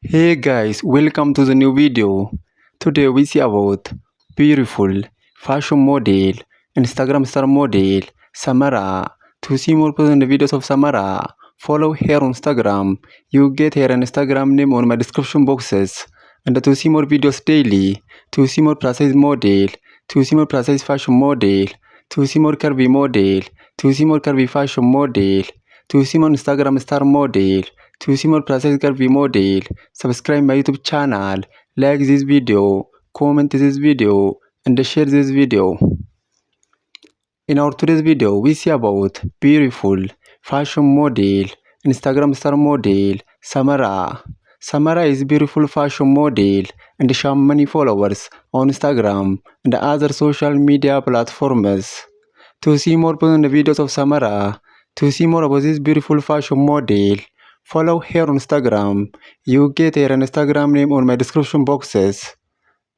Hey guys, welcome to the new video. Today we see about beautiful fashion model, Instagram star model, Samara. To see more present videos of Samara, follow her on Instagram. You get her Instagram name on my description boxes. And to see more videos daily, to see more precise model, to see more precise fashion model, to see more curvy model, to see more curvy fashion model, to see more Instagram star model, to see more precise curvy model, subscribe my YouTube channel, like this video, comment this video, and share this video. In our today's video, we see about beautiful fashion model, Instagram star model, Samara. Samara is beautiful fashion model and she has many followers on Instagram and other social media platforms. To see more videos of Samara, to see more about this beautiful fashion model, follow her on Instagram. You get her Instagram name on my description boxes.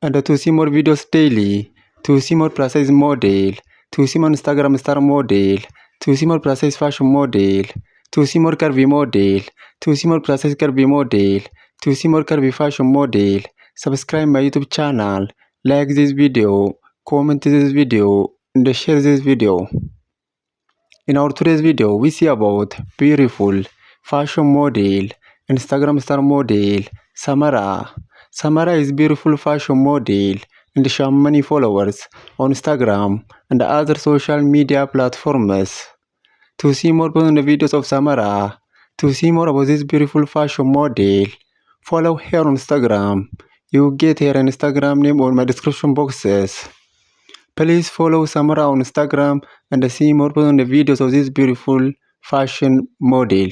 And to see more videos daily, to see more precise model, to see more Instagram star model, to see more precise fashion model, to see more curvy model, to see more precise curvy model, to see more curvy fashion model, subscribe my YouTube channel, like this video, comment this video, and share this video. In our today's video, we see about beautiful fashion model, Instagram star model, Samara. Samara is beautiful fashion model and she has many followers on Instagram and other social media platforms. To see more videos of Samara, to see more about this beautiful fashion model, follow her on Instagram. You get her Instagram name on my description boxes. Please follow Samara on Instagram and see more videos of this beautiful fashion model.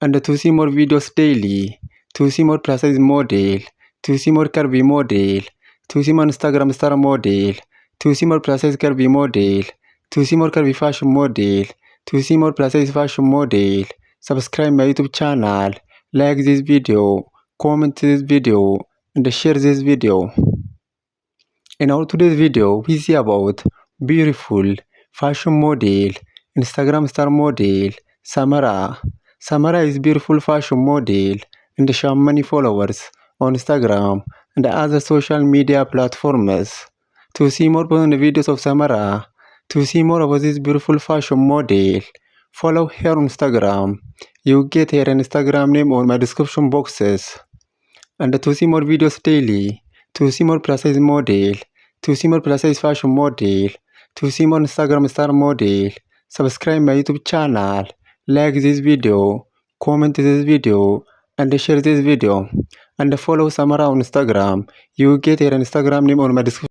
And to see more videos daily, to see more precise model, to see more curvy model, to see more Instagram star model, to see more precise curvy model, to see more curvy fashion model, to see more precise fashion model, subscribe my YouTube channel, like this video, comment this video, and share this video. In our today's video, we see about beautiful fashion model, Instagram star model, Samara. Samara is beautiful fashion model and she has many followers on Instagram and other social media platforms. To see more videos of Samara, to see more about this beautiful fashion model, follow her on Instagram. You get her Instagram name on my description boxes. And to see more videos daily, to see more precise model, to see more precise fashion model, to see more Instagram star model, subscribe my YouTube channel, like this video, comment this video, and share this video. And follow Samara on Instagram. You get her Instagram name on my description.